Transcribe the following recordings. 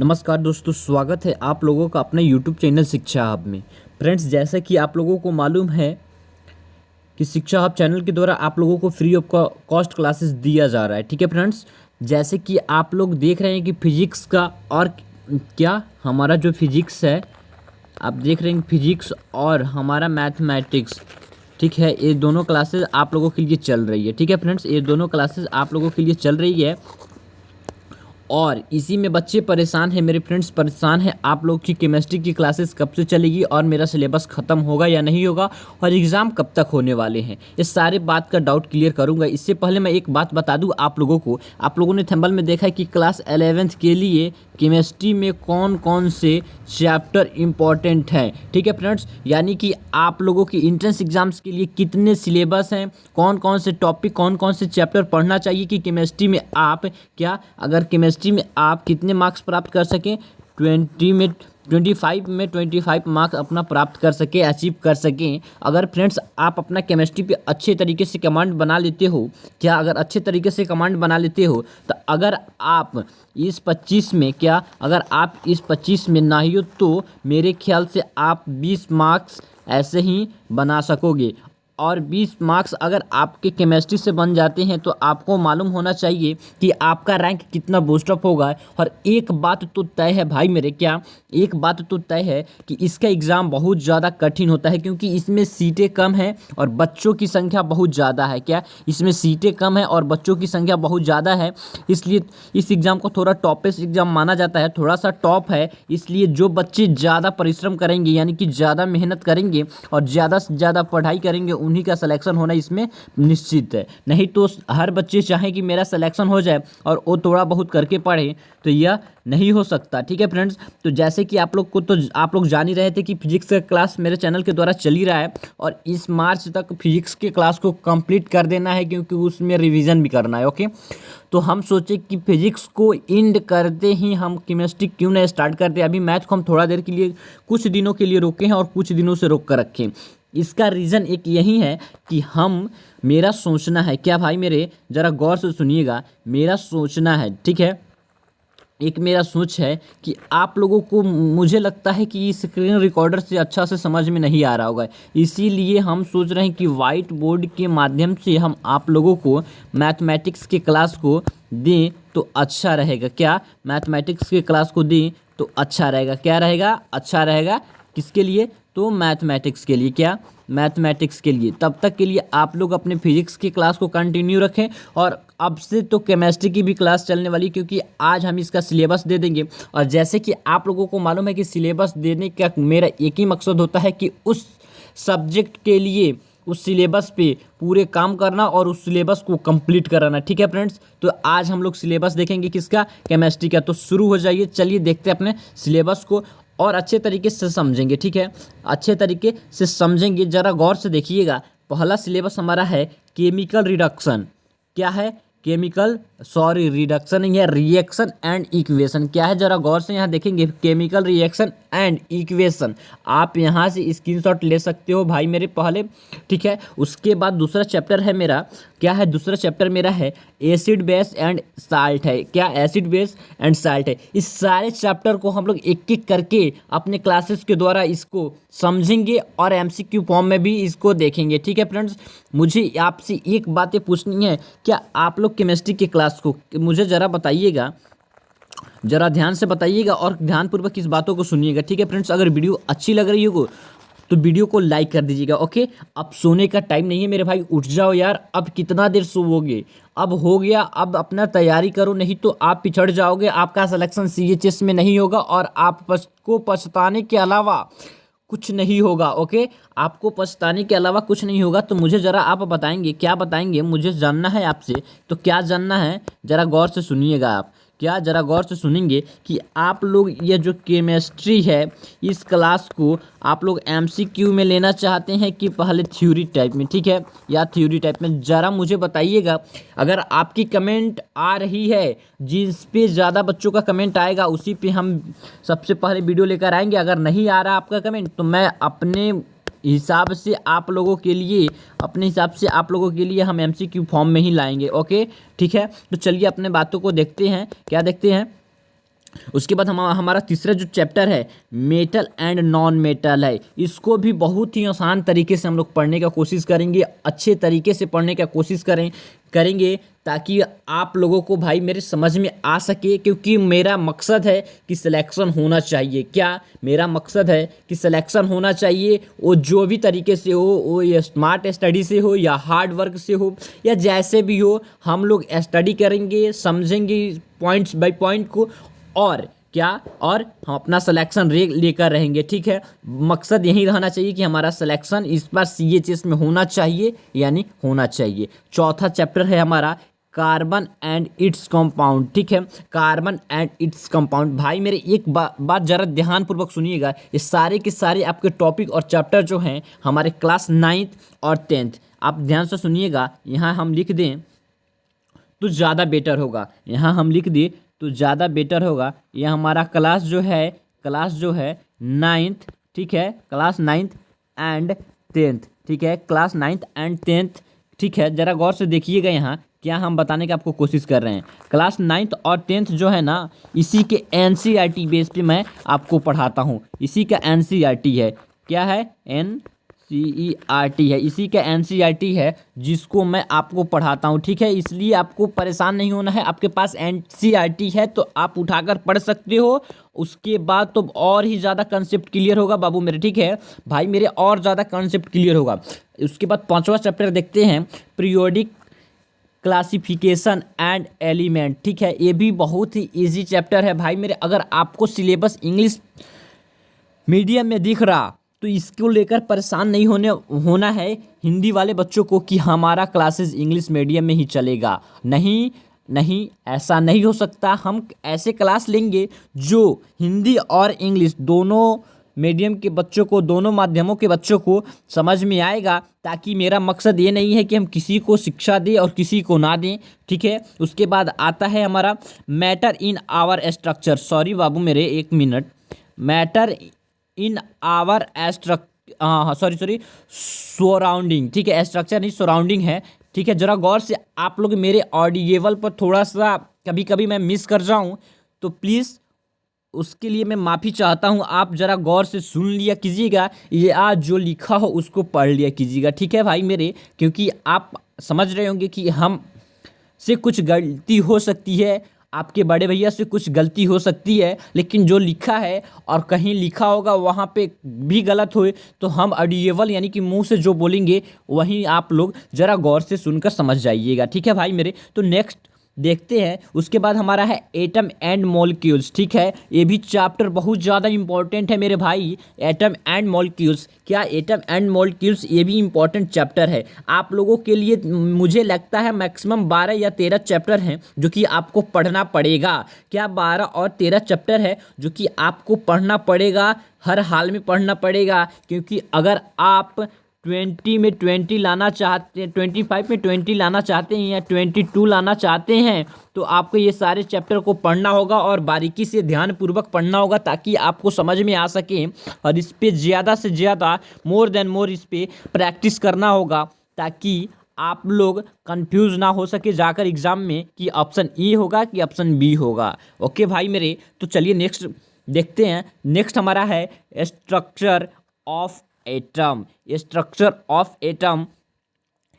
नमस्कार दोस्तों, स्वागत है आप लोगों का अपने यूट्यूब चैनल शिक्षा हब में। फ्रेंड्स, जैसा कि आप लोगों को मालूम है कि शिक्षा हब चैनल के द्वारा आप लोगों को फ्री ऑफ कॉस्ट क्लासेस दिया जा रहा है। ठीक है फ्रेंड्स, जैसे कि आप लोग देख रहे हैं कि फिजिक्स का और क्या हमारा जो फिजिक्स है, आप देख रहे हैं फिजिक्स और हमारा मैथमेटिक्स, ठीक है, ये दोनों क्लासेस आप लोगों के लिए चल रही है। ठीक है फ्रेंड्स, ये दोनों क्लासेस आप लोगों के लिए चल रही है और इसी में बच्चे परेशान हैं, मेरे फ्रेंड्स परेशान हैं आप लोग की केमिस्ट्री की क्लासेस कब से चलेगी और मेरा सिलेबस ख़त्म होगा या नहीं होगा और एग्ज़ाम कब तक होने वाले हैं। इस सारे बात का डाउट क्लियर करूंगा। इससे पहले मैं एक बात बता दूं आप लोगों को, आप लोगों ने थंबनेल में देखा है कि क्लास 11th के लिए केमिस्ट्री में कौन कौन से चैप्टर इंपॉर्टेंट हैं। ठीक है फ्रेंड्स, यानी कि आप लोगों की इंट्रेंस एग्जाम्स के लिए कितने सिलेबस हैं, कौन कौन से टॉपिक, कौन कौन से चैप्टर पढ़ना चाहिए कि केमिस्ट्री में आप क्या, अगर केमिस्ट्री में आप कितने मार्क्स प्राप्त कर सकें, 25 मार्क्स अपना प्राप्त कर सके, अचीव कर सकें। अगर फ्रेंड्स आप अपना केमिस्ट्री पे अच्छे तरीके से कमांड बना लेते हो, क्या अगर अच्छे तरीके से कमांड बना लेते हो तो अगर आप इस 25 में, क्या अगर आप इस 25 में ना ही हो तो मेरे ख्याल से आप 20 मार्क्स ऐसे ही बना सकोगे। और 20 मार्क्स अगर आपके केमिस्ट्री से बन जाते हैं तो आपको मालूम होना चाहिए कि आपका रैंक कितना बूस्टअप होगा। और एक बात तो तय है भाई मेरे, क्या एक बात तो तय है कि इसका एग्ज़ाम बहुत ज़्यादा कठिन होता है, क्योंकि इसमें सीटें कम हैं और बच्चों की संख्या बहुत ज़्यादा है। क्या इसमें सीटें कम है और बच्चों की संख्या बहुत ज़्यादा है, इसलिए इस एग्ज़ाम को थोड़ा टॉपेस्ट एग्ज़ाम माना जाता है, थोड़ा सा टॉप है। इसलिए जो बच्चे ज़्यादा परिश्रम करेंगे, यानी कि ज़्यादा मेहनत करेंगे और ज़्यादा से ज़्यादा पढ़ाई करेंगे, उन्हीं का सिलेक्शन होना इसमें निश्चित है। नहीं तो हर बच्चे चाहें कि मेरा सिलेक्शन हो जाए और वो थोड़ा बहुत करके पढ़े तो यह नहीं हो सकता। ठीक है फ्रेंड्स, तो जैसे कि आप लोग को, तो आप लोग जान ही रहे थे कि फिजिक्स का क्लास मेरे चैनल के द्वारा चल ही रहा है और इस मार्च तक फिजिक्स के क्लास को कंप्लीट कर देना है, क्योंकि उसमें रिवीजन भी करना है। ओके, तो हम सोचे कि फिजिक्स को एंड करते ही हम केमिस्ट्री क्यों ना स्टार्ट करते। अभी मैथ को हम थोड़ा देर के लिए, कुछ दिनों के लिए रोके हैं और कुछ दिनों से रोक कर रखें। इसका रीज़न एक यही है कि मेरा सोचना है, क्या भाई मेरे ज़रा गौर से सुनिएगा, मेरा सोचना है, ठीक है, एक मेरा सोच है कि आप लोगों को, मुझे लगता है कि स्क्रीन रिकॉर्डर से अच्छा से समझ में नहीं आ रहा होगा, इसीलिए हम सोच रहे हैं कि वाइट बोर्ड के माध्यम से हम आप लोगों को मैथमेटिक्स के क्लास को दें तो अच्छा रहेगा। क्या मैथमेटिक्स के क्लास को दें तो अच्छा रहेगा, क्या रहेगा, अच्छा रहेगा। किसके लिए? तो मैथमेटिक्स के लिए। क्या? मैथमेटिक्स के लिए। तब तक के लिए आप लोग अपने फिजिक्स की क्लास को कंटिन्यू रखें और अब से तो केमिस्ट्री की भी क्लास चलने वाली, क्योंकि आज हम इसका सिलेबस दे देंगे। और जैसे कि आप लोगों को मालूम है कि सिलेबस देने का मेरा एक ही मकसद होता है कि उस सब्जेक्ट के लिए उस सिलेबस पे पूरे काम करना और उस सिलेबस को कंप्लीट कराना। ठीक है फ्रेंड्स, तो आज हम लोग सिलेबस देखेंगे किसका? केमिस्ट्री का। तो शुरू हो जाइए, चलिए देखते हैं अपने सिलेबस को और अच्छे तरीके से समझेंगे। ठीक है, अच्छे तरीके से समझेंगे, ज़रा गौर से देखिएगा। पहला सिलेबस हमारा है केमिकल रिडक्शन। क्या है? केमिकल, सॉरी रिडक्शन नहीं है, रिएक्शन एंड इक्वेशन। क्या है? ज़रा गौर से यहाँ देखेंगे, केमिकल रिएक्शन एंड इक्वेशन। आप यहाँ से स्क्रीनशॉट ले सकते हो भाई मेरे पहले। ठीक है, उसके बाद दूसरा चैप्टर है मेरा, क्या है? दूसरा चैप्टर मेरा है एसिड बेस एंड साल्ट है। क्या? एसिड बेस एंड साल्ट है। इस सारे चैप्टर को हम लोग एक एक करके अपने क्लासेस के द्वारा इसको समझेंगे और एमसीक्यू फॉर्म में भी इसको देखेंगे। ठीक है फ्रेंड्स, मुझे आपसे एक बातें पूछनी है, क्या आप लोग केमिस्ट्री के क्लास को मुझे ज़रा बताइएगा, ज़रा ध्यान से बताइएगा और ध्यानपूर्वक इस बातों को सुनिएगा। ठीक है फ्रेंड्स, अगर वीडियो अच्छी लग रही हो तो वीडियो को लाइक कर दीजिएगा। ओके, अब सोने का टाइम नहीं है मेरे भाई, उठ जाओ यार, अब कितना देर सोओगे, अब हो गया, अब अपना तैयारी करो, नहीं तो आप पिछड़ जाओगे, आपका सिलेक्शन सीएचएस में नहीं होगा और आपको पछताने के अलावा कुछ नहीं होगा। ओके, आपको पछताने के अलावा कुछ नहीं होगा। तो मुझे ज़रा आप बताएंगे, क्या बताएंगे, मुझे जानना है आपसे। तो क्या जानना है, ज़रा गौर से सुनिएगा आप। क्या? ज़रा गौर से सुनेंगे कि आप लोग ये जो केमिस्ट्री है इस क्लास को आप लोग एमसीक्यू में लेना चाहते हैं कि पहले थ्योरी टाइप में? ठीक है, या थ्योरी टाइप में, ज़रा मुझे बताइएगा। अगर आपकी कमेंट आ रही है, जिस पे ज़्यादा बच्चों का कमेंट आएगा उसी पे हम सबसे पहले वीडियो लेकर आएंगे। अगर नहीं आ रहा आपका कमेंट तो मैं अपने हिसाब से आप लोगों के लिए, अपने हिसाब से आप लोगों के लिए हम एमसीक्यू फॉर्म में ही लाएंगे। ओके, ठीक है, तो चलिए अपने बातों को देखते हैं। क्या देखते हैं? उसके बाद हमारा तीसरा जो चैप्टर है मेटल एंड नॉन मेटल है, इसको भी बहुत ही आसान तरीके से हम लोग पढ़ने का कोशिश करेंगे, अच्छे तरीके से पढ़ने का कोशिश करेंगे ताकि आप लोगों को भाई मेरे समझ में आ सके, क्योंकि मेरा मकसद है कि सिलेक्शन होना चाहिए। क्या मेरा मकसद है कि सिलेक्शन होना चाहिए, वो जो भी तरीके से हो, वो ये स्मार्ट स्टडी से हो या हार्ड वर्क से हो या जैसे भी हो, हम लोग स्टडी करेंगे, समझेंगे पॉइंट्स बाय पॉइंट को, और क्या, और हम अपना सिलेक्शन लेकर रहेंगे। ठीक है, मकसद यही रहना चाहिए कि हमारा सिलेक्शन इस बार CHS में होना चाहिए, यानी होना चाहिए। चौथा चैप्टर है हमारा कार्बन एंड इट्स कंपाउंड। ठीक है, कार्बन एंड इट्स कंपाउंड। भाई मेरे एक बात जरा ध्यानपूर्वक सुनिएगा, ये सारे के सारे आपके टॉपिक और चैप्टर जो हैं हमारे क्लास 9th और 10th, आप ध्यान से सुनिएगा। यहाँ हम लिख दें तो ज़्यादा बेटर होगा, यहाँ हम लिख दें तो ज़्यादा बेटर होगा। ये हमारा क्लास जो है 9th, ठीक है, क्लास 9th एंड 10th, ठीक है, क्लास 9th एंड 10th। ठीक है, ज़रा गौर से देखिएगा यहाँ क्या हम बताने की आपको कोशिश कर रहे हैं। क्लास 9th और 10th जो है ना, इसी के NCERT बेस पे मैं आपको पढ़ाता हूँ। इसी का NCERT है, क्या है, NCERT है, इसी का NCERT है जिसको मैं आपको पढ़ाता हूँ। ठीक है, इसलिए आपको परेशान नहीं होना है। आपके पास NCERT है तो आप उठाकर पढ़ सकते हो, उसके बाद तो और ही ज़्यादा कंसेप्ट क्लियर होगा बाबू मेरे। ठीक है भाई मेरे, और ज़्यादा कंसेप्ट क्लियर होगा। उसके बाद 5वां चैप्टर देखते हैं, पीरियोडिक क्लासिफिकेशन एंड एलिमेंट। ठीक है, ये भी बहुत ही इजी चैप्टर है भाई मेरे। अगर आपको सिलेबस इंग्लिश मीडियम में दिख रहा तो इसको लेकर परेशान नहीं होना है हिंदी वाले बच्चों को कि हमारा क्लासेस इंग्लिश मीडियम में ही चलेगा। नहीं नहीं, ऐसा नहीं हो सकता। हम ऐसे क्लास लेंगे जो हिंदी और इंग्लिश दोनों मीडियम के बच्चों को, दोनों माध्यमों के बच्चों को समझ में आएगा, ताकि मेरा मकसद ये नहीं है कि हम किसी को शिक्षा दें और किसी को ना दें। ठीक है, उसके बाद आता है हमारा matter in our structure. Sorry बाबू मेरे, एक minute, matter in our sorry surrounding. ठीक है, स्ट्रक्चर नहीं, सराउंडिंग है। ठीक है, ज़रा गौर से आप लोग मेरे ऑडिएबल पर थोड़ा सा कभी कभी मैं मिस कर जाऊं तो प्लीज़ उसके लिए मैं माफ़ी चाहता हूं। आप ज़रा गौर से सुन लिया कीजिएगा, ये आज जो लिखा हो उसको पढ़ लिया कीजिएगा। ठीक है भाई मेरे, क्योंकि आप समझ रहे होंगे कि हम से कुछ गलती हो सकती है, आपके बड़े भैया से कुछ गलती हो सकती है, लेकिन जो लिखा है और कहीं लिखा होगा वहाँ पे भी गलत हो तो हम ऑडिएबल यानी कि मुंह से जो बोलेंगे वहीं आप लोग ज़रा गौर से सुनकर समझ जाइएगा। ठीक है भाई मेरे, तो नेक्स्ट देखते हैं। उसके बाद हमारा है एटम एंड मॉलिक्यूल्स। ठीक है, ये भी चैप्टर बहुत ज़्यादा इंपॉर्टेंट है मेरे भाई, एटम एंड मॉलिक्यूल्स। क्या एटम एंड मॉलिक्यूल्स, ये भी इंपॉर्टेंट चैप्टर है आप लोगों के लिए। मुझे लगता है मैक्सिमम 12 या 13 चैप्टर हैं जो कि आपको पढ़ना पड़ेगा। क्या 12 और 13 चैप्टर है जो कि आपको पढ़ना पड़ेगा, हर हाल में पढ़ना पड़ेगा, क्योंकि अगर आप 20 में 20 लाना चाहते हैं, 25 में 20 लाना चाहते हैं या 22 लाना चाहते हैं, तो आपको ये सारे चैप्टर को पढ़ना होगा और बारीकी से ध्यानपूर्वक पढ़ना होगा, ताकि आपको समझ में आ सके। और इस पर ज़्यादा से ज़्यादा मोर देन मोर इस पर प्रैक्टिस करना होगा, ताकि आप लोग कंफ्यूज ना हो सके जाकर एग्ज़ाम में कि ऑप्शन ए होगा कि ऑप्शन बी होगा। ओके भाई मेरे, तो चलिए नेक्स्ट देखते हैं। नेक्स्ट हमारा है structure of atom. Structure of atom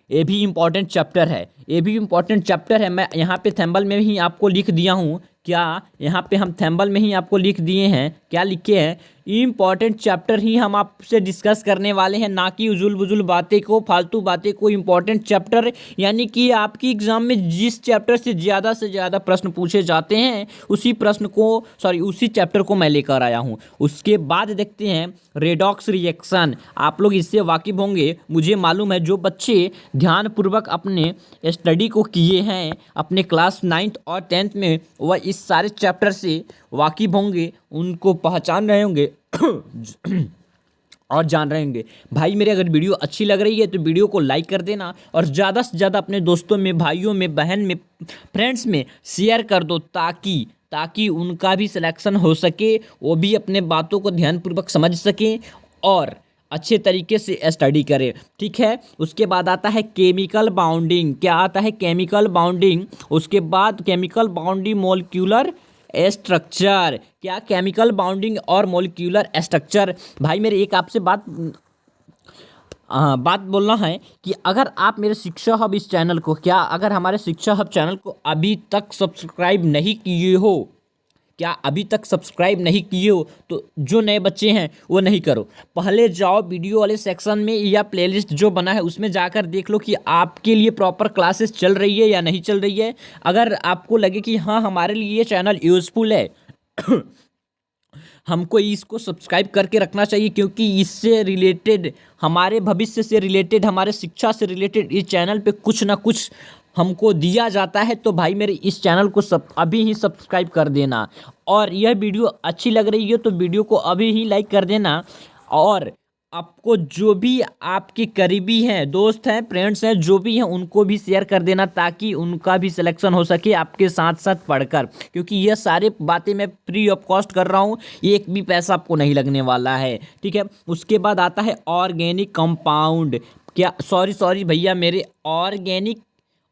ये भी इम्पॉर्टेंट चैप्टर है, ये भी इम्पॉर्टेंट चैप्टर है। मैं यहाँ पे थंबनेल में ही आपको लिख दिया हूँ। क्या यहाँ पे हम थंबनेल में ही आपको लिख दिए हैं, क्या लिखे हैं, इम्पॉर्टेंट चैप्टर ही हम आपसे डिस्कस करने वाले हैं, ना कि उजुल बुजुल बातें को, फालतू बातें को। इम्पॉर्टेंट चैप्टर यानी कि आपकी एग्जाम में जिस चैप्टर से ज़्यादा प्रश्न पूछे जाते हैं उसी चैप्टर को मैं लेकर आया हूँ। उसके बाद देखते हैं रेडॉक्स रिएक्शन। आप लोग इससे वाकिफ होंगे, मुझे मालूम है। जो बच्चे ध्यानपूर्वक अपने स्टडी को किए हैं अपने क्लास 9th और 10th में, वह इस सारे चैप्टर से वाकिफ होंगे, उनको पहचान रहे होंगे और जान रहे होंगे। भाई मेरे, अगर वीडियो अच्छी लग रही है तो वीडियो को लाइक कर देना और ज़्यादा से ज़्यादा अपने दोस्तों में, भाइयों में, बहन में, फ्रेंड्स में शेयर कर दो, ताकि उनका भी सिलेक्शन हो सके, वो भी अपने बातों को ध्यानपूर्वक समझ सकें और अच्छे तरीके से स्टडी करें। ठीक है, उसके बाद आता है केमिकल बाउंडिंग। क्या आता है, केमिकल बाउंडिंग। उसके बाद केमिकल बाउंडिंग मॉलिक्यूलर स्ट्रक्चर, क्या केमिकल बाउंडिंग और मॉलिक्यूलर स्ट्रक्चर। भाई मेरे एक आपसे बात बोलना है कि अगर आप मेरे शिक्षा हब इस चैनल को, क्या अगर हमारे शिक्षा हब चैनल को अभी तक सब्सक्राइब नहीं किए हो, क्या अभी तक सब्सक्राइब नहीं किए हो, तो जो नए बच्चे हैं वो नहीं करो, पहले जाओ वीडियो वाले सेक्शन में या प्लेलिस्ट जो बना है उसमें जाकर देख लो कि आपके लिए प्रॉपर क्लासेस चल रही है या नहीं चल रही है। अगर आपको लगे कि हाँ हमारे लिए ये चैनल यूज़फुल है हमको इसको सब्सक्राइब करके रखना चाहिए, क्योंकि इससे रिलेटेड, हमारे भविष्य से रिलेटेड, हमारे शिक्षा से रिलेटेड इस चैनल पे कुछ ना कुछ हमको दिया जाता है। तो भाई मेरे इस चैनल को अभी ही सब्सक्राइब कर देना, और यह वीडियो अच्छी लग रही है तो वीडियो को अभी ही लाइक कर देना। और आपको जो भी आपके करीबी हैं, दोस्त हैं, फ्रेंड्स हैं, जो भी हैं उनको भी शेयर कर देना, ताकि उनका भी सिलेक्शन हो सके आपके साथ साथ पढ़कर, क्योंकि ये सारे बातें मैं फ्री ऑफ कॉस्ट कर रहा हूँ, एक भी पैसा आपको नहीं लगने वाला है, ठीक है। उसके बाद आता है ऑर्गेनिक कंपाउंड, क्या सॉरी भैया मेरे,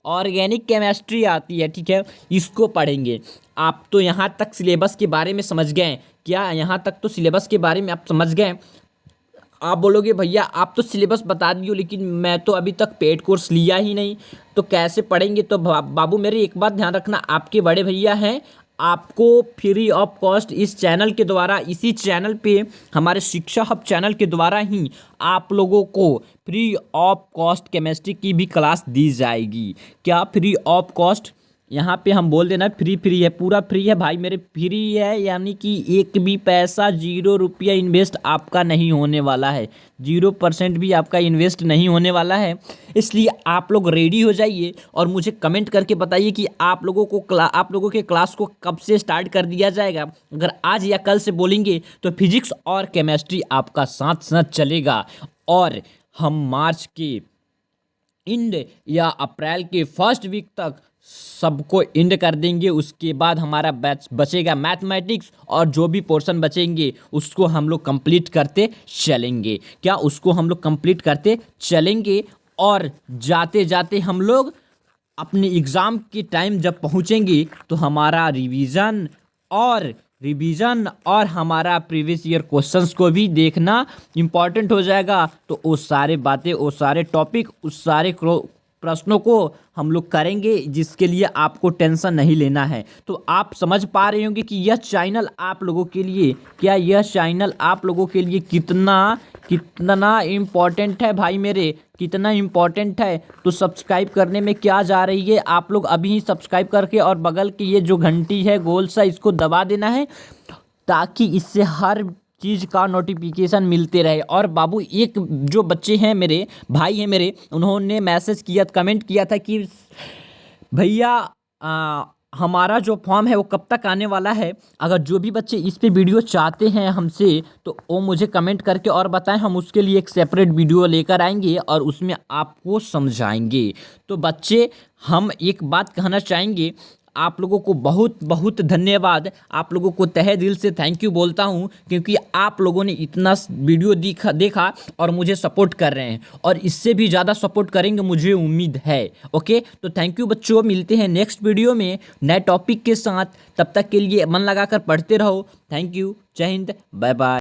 ऑर्गेनिक केमिस्ट्री आती है, ठीक है, इसको पढ़ेंगे। आप तो यहाँ तक सिलेबस के बारे में समझ गए क्या? यहाँ तक तो सिलेबस के बारे में आप समझ गए। आप बोलोगे भैया आप तो सिलेबस बता दियो, लेकिन मैं तो अभी तक पेड कोर्स लिया ही नहीं, तो कैसे पढ़ेंगे? तो बाबू मेरे एक बात ध्यान रखना, आपके बड़े भैया हैं, आपको फ्री ऑफ कॉस्ट इस चैनल के द्वारा, इसी चैनल पे, हमारे शिक्षा हब चैनल के द्वारा ही आप लोगों को फ्री ऑफ कॉस्ट केमिस्ट्री की भी क्लास दी जाएगी। क्या फ्री ऑफ कॉस्ट? यहाँ पे हम बोल देना फ्री है, पूरा फ्री है भाई मेरे, फ्री है, यानी कि एक भी पैसा, 0 रुपया इन्वेस्ट आपका नहीं होने वाला है, 0% भी आपका इन्वेस्ट नहीं होने वाला है। इसलिए आप लोग रेडी हो जाइए और मुझे कमेंट करके बताइए कि आप लोगों के क्लास को कब से स्टार्ट कर दिया जाएगा। अगर आज या कल से बोलेंगे तो फिजिक्स और केमिस्ट्री आपका साथ साथ चलेगा, और हम मार्च के एंड या अप्रैल के फर्स्ट वीक तक सबको एंड कर देंगे। उसके बाद हमारा बैच बचेगा मैथमेटिक्स, और जो भी पोर्शन बचेंगे उसको हम लोग कंप्लीट करते चलेंगे। क्या उसको हम लोग कंप्लीट करते चलेंगे, और जाते जाते हम लोग अपने एग्ज़ाम के टाइम जब पहुँचेंगे तो हमारा रिवीजन और हमारा प्रीवियस ईयर क्वेश्चंस को भी देखना इम्पॉर्टेंट हो जाएगा। तो वो सारे बातें, वो सारे टॉपिक, उस सारे प्रश्नों को हम लोग करेंगे, जिसके लिए आपको टेंशन नहीं लेना है। तो आप समझ पा रहे होंगे कि यह चैनल आप लोगों के लिए, क्या यह चैनल आप लोगों के लिए कितना इम्पोर्टेंट है भाई मेरे, कितना इम्पोर्टेंट है। तो सब्सक्राइब करने में क्या जा रही है, आप लोग अभी ही सब्सक्राइब करके, और बगल की ये जो घंटी है गोल सा, इसको दबा देना है, ताकि इससे हर चीज़ का नोटिफिकेशन मिलते रहे। और बाबू एक जो बच्चे हैं मेरे, भाई हैं मेरे, उन्होंने मैसेज किया, कमेंट किया था कि भैया हमारा जो फॉर्म है वो कब तक आने वाला है। अगर जो भी बच्चे इस पे वीडियो चाहते हैं हमसे, तो वो मुझे कमेंट करके और बताएं, हम उसके लिए एक सेपरेट वीडियो लेकर आएंगे और उसमें आपको समझाएंगे। तो बच्चे, हम एक बात कहना चाहेंगे, आप लोगों को बहुत बहुत धन्यवाद, आप लोगों को तहे दिल से थैंक यू बोलता हूं, क्योंकि आप लोगों ने इतना वीडियो देखा और मुझे सपोर्ट कर रहे हैं, और इससे भी ज़्यादा सपोर्ट करेंगे मुझे उम्मीद है। ओके, तो थैंक यू बच्चों, मिलते हैं नेक्स्ट वीडियो में नए टॉपिक के साथ। तब तक के लिए मन लगाकर पढ़ते रहो। थैंक यू, जय हिंद, बाय बाय।